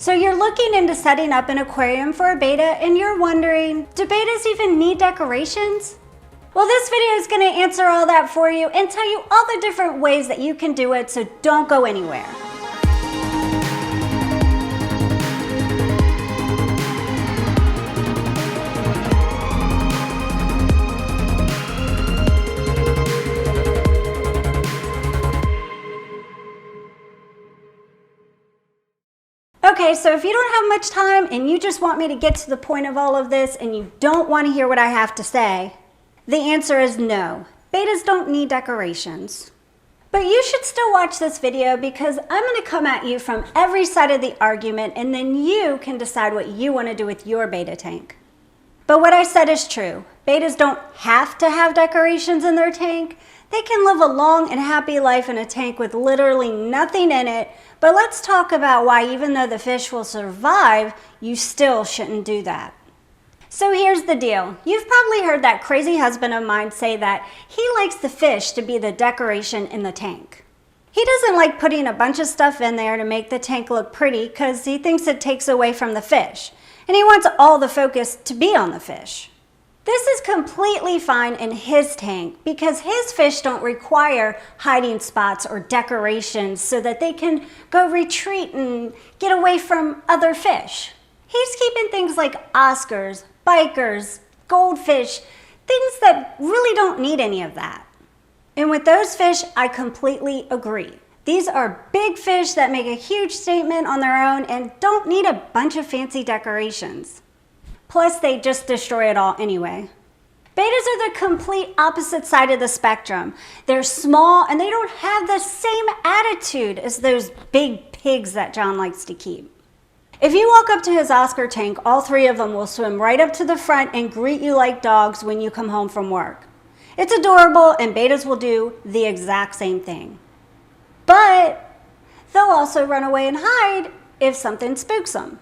So you're looking into setting up an aquarium for a betta and you're wondering, do bettas even need decorations? Well, this video is going to answer all that for you and tell you all the different ways that you can do it, so don't go anywhere. Okay, so if you don't have much time and you just want me to get to the point of all of this and you don't want to hear what I have to say, the answer is no. Bettas don't need decorations. But you should still watch this video because I'm going to come at you from every side of the argument and then you can decide what you want to do with your betta tank. But what I said is true. Bettas don't have to have decorations in their tank. They can live a long and happy life in a tank with literally nothing in it. But let's talk about why, even though the fish will survive, you still shouldn't do that. So here's the deal. You've probably heard that crazy husband of mine say that he likes the fish to be the decoration in the tank. He doesn't like putting a bunch of stuff in there to make the tank look pretty because he thinks it takes away from the fish. And he wants all the focus to be on the fish. This is completely fine in his tank because his fish don't require hiding spots or decorations so that they can go retreat and get away from other fish. He's keeping things like Oscars, bikers, goldfish, things that really don't need any of that. And with those fish, I completely agree. These are big fish that make a huge statement on their own and don't need a bunch of fancy decorations. Plus, they just destroy it all anyway. Bettas are the complete opposite side of the spectrum. They're small and they don't have the same attitude as those big pigs that John likes to keep. If you walk up to his Oscar tank, all three of them will swim right up to the front and greet you like dogs when you come home from work. It's adorable and bettas will do the exact same thing. But they'll also run away and hide if something spooks them.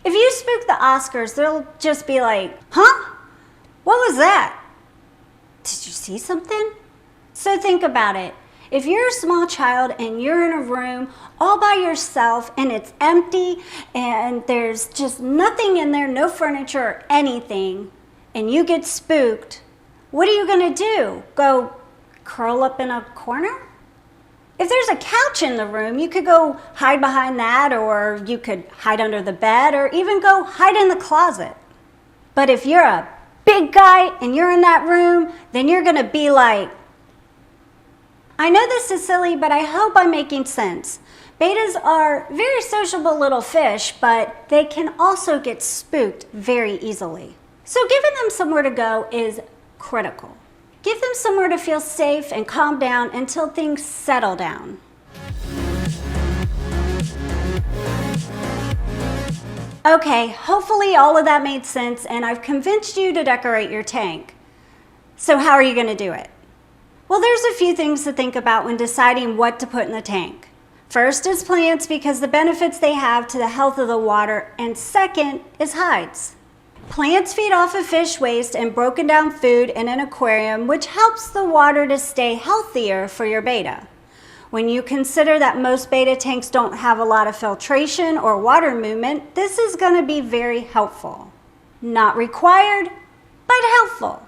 If you spook the Oscars, they'll just be like, huh? What was that? Did you see something? So think about it. If you're a small child and you're in a room all by yourself and it's empty and there's just nothing in there, no furniture or anything, and you get spooked, what are you gonna do? Go curl up in a corner? If there's a couch in the room, you could go hide behind that, or you could hide under the bed, or even go hide in the closet. But if you're a big guy and you're in that room, then you're gonna be like, I know this is silly, but I hope I'm making sense. Bettas are very sociable little fish, but they can also get spooked very easily. So giving them somewhere to go is critical. Give them somewhere to feel safe and calm down until things settle down. Okay, hopefully all of that made sense and I've convinced you to decorate your tank. So how are you going to do it? Well, there's a few things to think about when deciding what to put in the tank. First is plants because the benefits they have to the health of the water, and second is hides. Plants feed off of fish waste and broken down food in an aquarium, which helps the water to stay healthier for your betta. When you consider that most betta tanks don't have a lot of filtration or water movement, this is going to be very helpful. Not required, but helpful.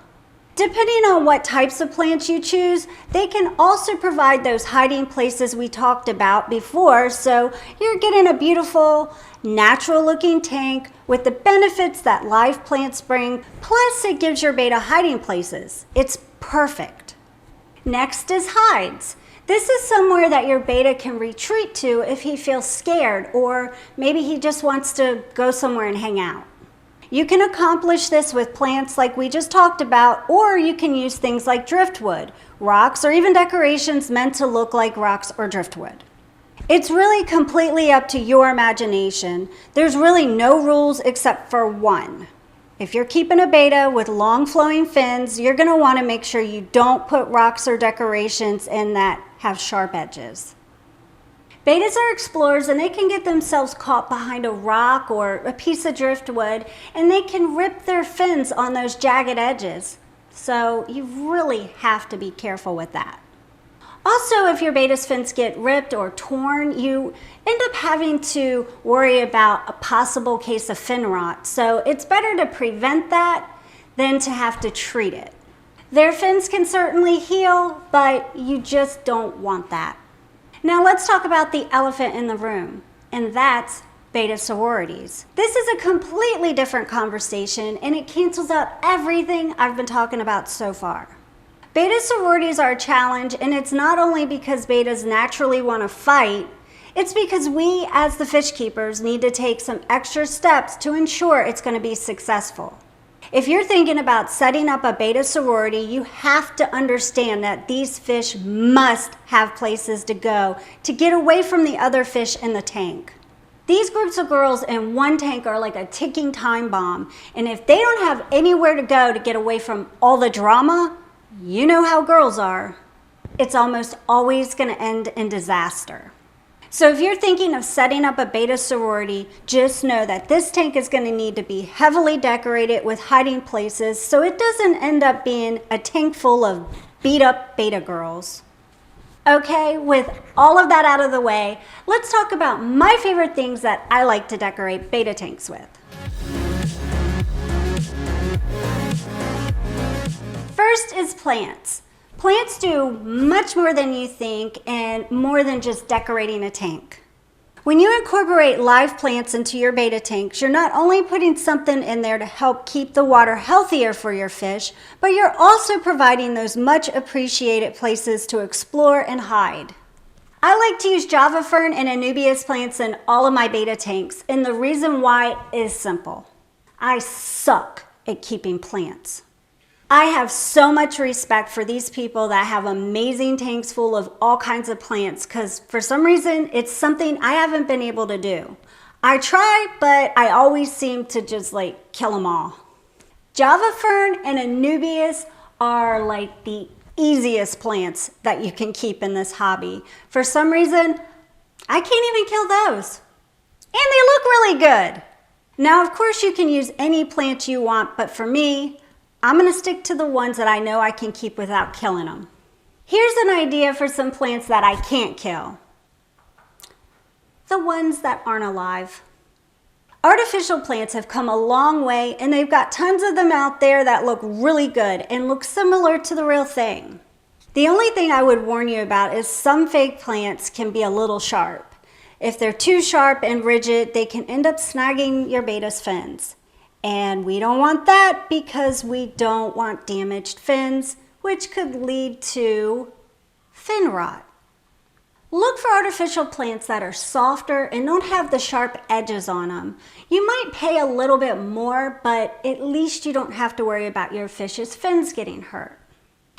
Depending on what types of plants you choose, they can also provide those hiding places we talked about before, so you're getting a beautiful, natural-looking tank with the benefits that live plants bring, plus it gives your betta hiding places. It's perfect. Next is hides. This is somewhere that your betta can retreat to if he feels scared, or maybe he just wants to go somewhere and hang out. You can accomplish this with plants like we just talked about, or you can use things like driftwood, rocks, or even decorations meant to look like rocks or driftwood. It's really completely up to your imagination. There's really no rules except for one. If you're keeping a betta with long flowing fins, you're going to want to make sure you don't put rocks or decorations in that have sharp edges. Bettas are explorers and they can get themselves caught behind a rock or a piece of driftwood, and they can rip their fins on those jagged edges. So you really have to be careful with that. Also, if your Bettas fins get ripped or torn, you end up having to worry about a possible case of fin rot. So it's better to prevent that than to have to treat it. Their fins can certainly heal, but you just don't want that. Now let's talk about the elephant in the room, and that's beta sororities. This is a completely different conversation, and it cancels out everything I've been talking about so far. Beta sororities are a challenge, and it's not only because betas naturally want to fight, it's because we as the fish keepers need to take some extra steps to ensure it's going to be successful. If you're thinking about setting up a beta sorority, you have to understand that these fish must have places to go to get away from the other fish in the tank. These groups of girls in one tank are like a ticking time bomb, and if they don't have anywhere to go to get away from all the drama, you know how girls are, it's almost always going to end in disaster. So if you're thinking of setting up a beta sorority, just know that this tank is going to need to be heavily decorated with hiding places so it doesn't end up being a tank full of beat up beta girls. Okay, with all of that out of the way, let's talk about my favorite things that I like to decorate beta tanks with. First is plants. Plants do much more than you think and more than just decorating a tank. When you incorporate live plants into your beta tanks, you're not only putting something in there to help keep the water healthier for your fish, but you're also providing those much appreciated places to explore and hide. I like to use Java fern and Anubias plants in all of my beta tanks, and the reason why is simple. I suck at keeping plants. I have so much respect for these people that have amazing tanks full of all kinds of plants because for some reason it's something I haven't been able to do. I try, but I always seem to just like kill them all. Java fern and Anubias are like the easiest plants that you can keep in this hobby. For some reason, I can't even kill those. And they look really good. Now, of course, you can use any plant you want, but for me, I'm going to stick to the ones that I know I can keep without killing them. Here's an idea for some plants that I can't kill. The ones that aren't alive. Artificial plants have come a long way, and they've got tons of them out there that look really good and look similar to the real thing. The only thing I would warn you about is some fake plants can be a little sharp. If they're too sharp and rigid, they can end up snagging your beta's fins. And we don't want that because we don't want damaged fins, which could lead to fin rot. Look for artificial plants that are softer and don't have the sharp edges on them. You might pay a little bit more, but at least you don't have to worry about your fish's fins getting hurt.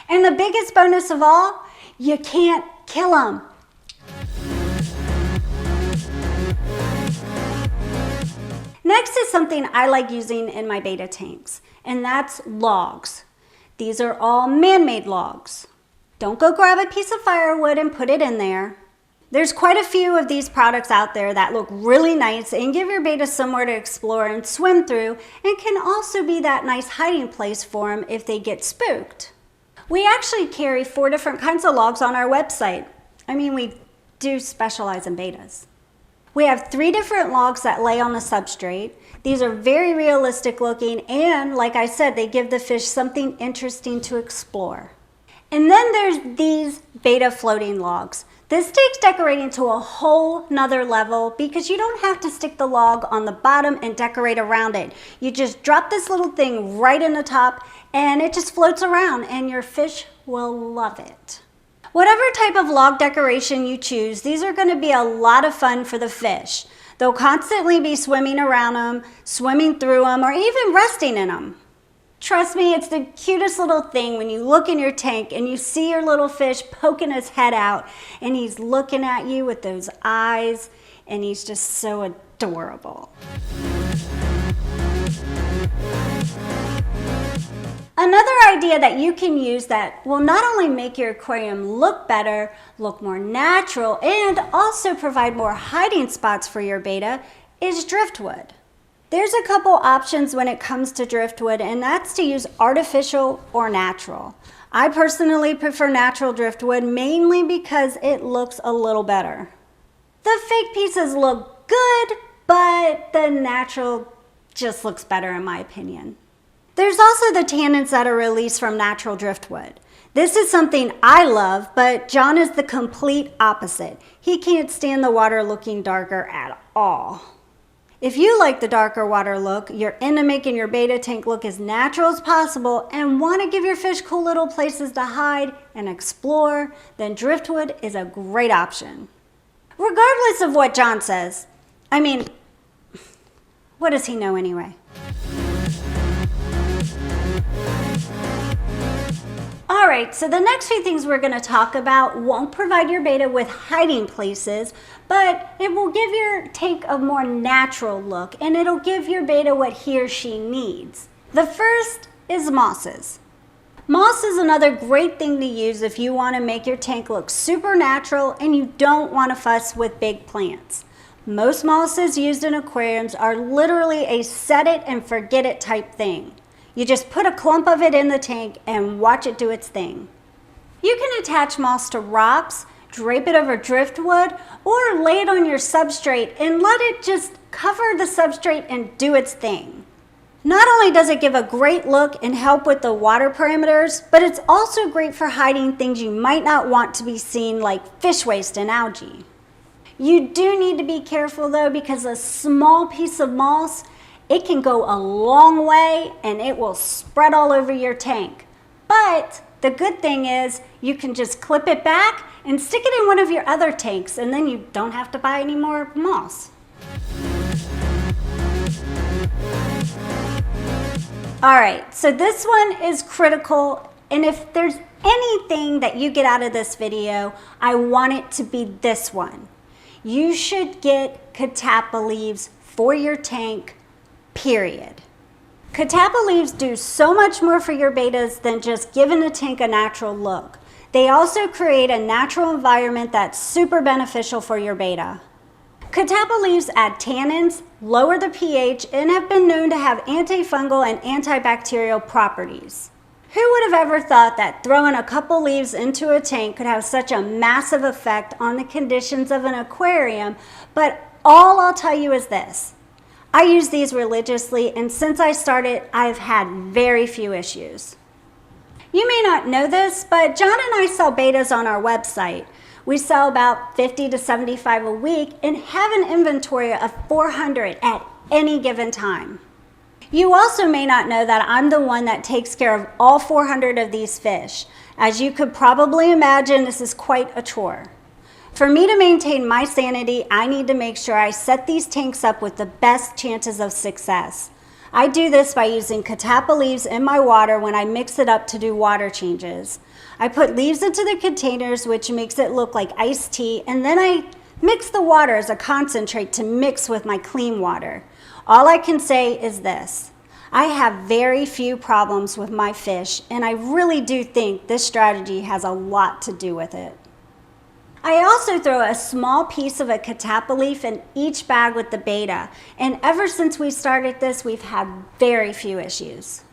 And the biggest bonus of all, you can't kill them. Next is something I like using in my beta tanks, and that's logs. These are all man-made logs. Don't go grab a piece of firewood and put it in there. There's quite a few of these products out there that look really nice and give your beta somewhere to explore and swim through, and can also be that nice hiding place for them if they get spooked. We actually carry 4 different kinds of logs on our website. I mean, we do specialize in betas. We have 3 different logs that lay on the substrate. These are very realistic looking, and like I said, they give the fish something interesting to explore. And then there's these beta floating logs. This takes decorating to a whole nother level because you don't have to stick the log on the bottom and decorate around it. You just drop this little thing right in the top and it just floats around and your fish will love it. Whatever type of log decoration you choose, these are going to be a lot of fun for the fish. They'll constantly be swimming around them, swimming through them, or even resting in them. Trust me, it's the cutest little thing when you look in your tank and you see your little fish poking his head out and he's looking at you with those eyes and he's just so adorable. Another idea that you can use that will not only make your aquarium look better, look more natural, and also provide more hiding spots for your beta is driftwood. There's a couple options when it comes to driftwood, and that's to use artificial or natural. I personally prefer natural driftwood mainly because it looks a little better. The fake pieces look good, but the natural just looks better in my opinion. There's also the tannins that are released from natural driftwood. This is something I love, but John is the complete opposite. He can't stand the water looking darker at all. If you like the darker water look, you're into making your betta tank look as natural as possible and want to give your fish cool little places to hide and explore, then driftwood is a great option. Regardless of what John says. I mean, what does he know anyway? All right, so the next few things we're going to talk about won't provide your betta with hiding places, but it will give your tank a more natural look and it'll give your betta what he or she needs. The first is mosses. Moss is another great thing to use if you want to make your tank look super natural and you don't want to fuss with big plants. Most mosses used in aquariums are literally a set it and forget it type thing. You just put a clump of it in the tank and watch it do its thing. You can attach moss to rocks, drape it over driftwood, or lay it on your substrate and let it just cover the substrate and do its thing. Not only does it give a great look and help with the water parameters, but it's also great for hiding things you might not want to be seen like fish waste and algae. You do need to be careful though, because a small piece of moss, it can go a long way and it will spread all over your tank. But the good thing is you can just clip it back and stick it in one of your other tanks and then you don't have to buy any more moss. All right, so this one is critical, and if there's anything that you get out of this video, I want it to be this one. You should get Catapa Leaves for your tank, period. Catapa Leaves do so much more for your bettas than just giving a tank a natural look. They also create a natural environment that's super beneficial for your betta. Catapa Leaves add tannins, lower the pH, and have been known to have antifungal and antibacterial properties. Who would have ever thought that throwing a couple leaves into a tank could have such a massive effect on the conditions of an aquarium? But all I'll tell you is this. I use these religiously, and since I started, I've had very few issues. You may not know this, but John and I sell bettas on our website. We sell about 50 to 75 a week and have an inventory of 400 at any given time. You also may not know that I'm the one that takes care of all 400 of these fish. As you could probably imagine, this is quite a chore. For me to maintain my sanity, I need to make sure I set these tanks up with the best chances of success. I do this by using Catapa Leaves in my water when I mix it up to do water changes. I put leaves into the containers, which makes it look like iced tea, and then I mix the water as a concentrate to mix with my clean water. All I can say is this. I have very few problems with my fish, and I really do think this strategy has a lot to do with it. I also throw a small piece of a Catapa leaf in each bag with the betta, and ever since we started this, we've had very few issues.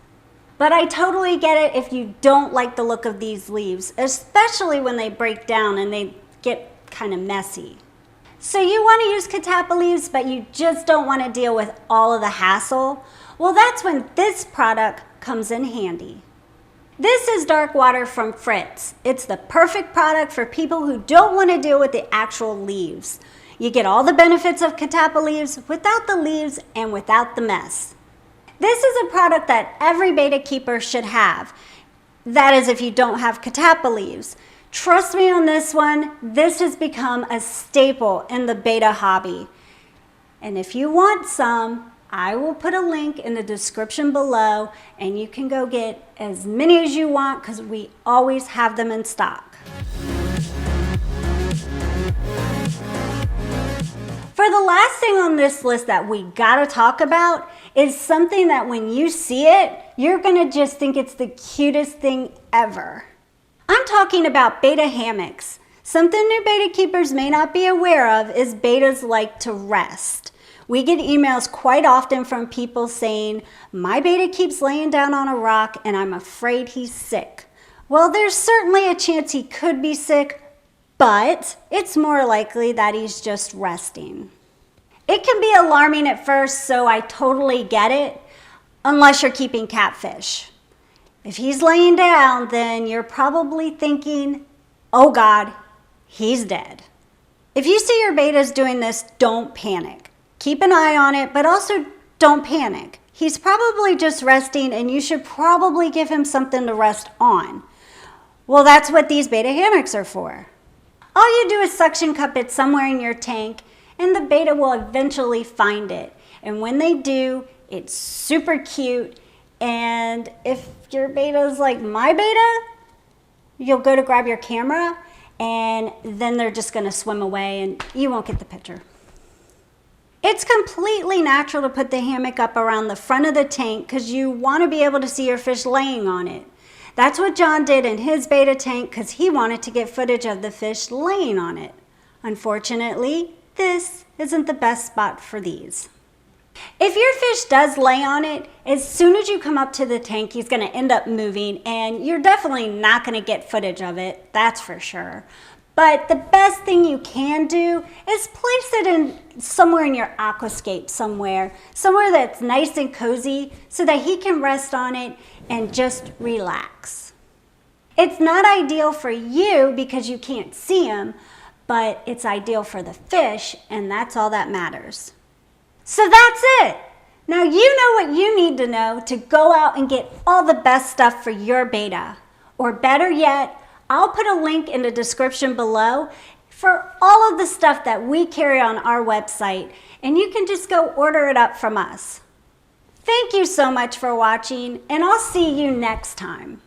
But I totally get it if you don't like the look of these leaves, especially when they break down and they get kind of messy. So you want to use Catapa Leaves, but you just don't want to deal with all of the hassle? Well, that's when this product comes in handy. This is Dark Water from Fritz. It's the perfect product for people who don't want to deal with the actual leaves. You get all the benefits of Catapa Leaves without the leaves and without the mess. This is a product that every betta keeper should have. That is if you don't have Catapa Leaves. Trust me on this one, this has become a staple in the betta hobby. And if you want some, I will put a link in the description below and you can go get as many as you want because we always have them in stock. For the last thing on this list that we gotta talk about is something that when you see it, you're gonna just think it's the cutest thing ever. I'm talking about betta hammocks. Something new betta keepers may not be aware of is bettas like to rest. We get emails quite often from people saying, my betta keeps laying down on a rock and I'm afraid he's sick. Well, there's certainly a chance he could be sick, but it's more likely that he's just resting. It can be alarming at first, so I totally get it, unless you're keeping catfish. If he's laying down, then you're probably thinking, oh God, he's dead. If you see your bettas doing this, don't panic. Keep an eye on it, but also don't panic. He's probably just resting, and you should probably give him something to rest on. Well, that's what these betta hammocks are for. All you do is suction cup it somewhere in your tank, and the betta will eventually find it. And when they do, it's super cute. And if your betta is like my betta, you'll go to grab your camera, and then they're just going to swim away, and you won't get the picture. It's completely natural to put the hammock up around the front of the tank because you want to be able to see your fish laying on it. That's what John did in his betta tank because he wanted to get footage of the fish laying on it. Unfortunately, this isn't the best spot for these. If your fish does lay on it, as soon as you come up to the tank, he's going to end up moving, and you're definitely not going to get footage of it, that's for sure. But the best thing you can do is place it in somewhere in your aquascape somewhere that's nice and cozy so that he can rest on it and just relax. It's not ideal for you because you can't see him, but it's ideal for the fish, and that's all that matters. So that's it. Now you know what you need to know to go out and get all the best stuff for your betta. Or better yet, I'll put a link in the description below for all of the stuff that we carry on our website, and you can just go order it up from us. Thank you so much for watching, and I'll see you next time.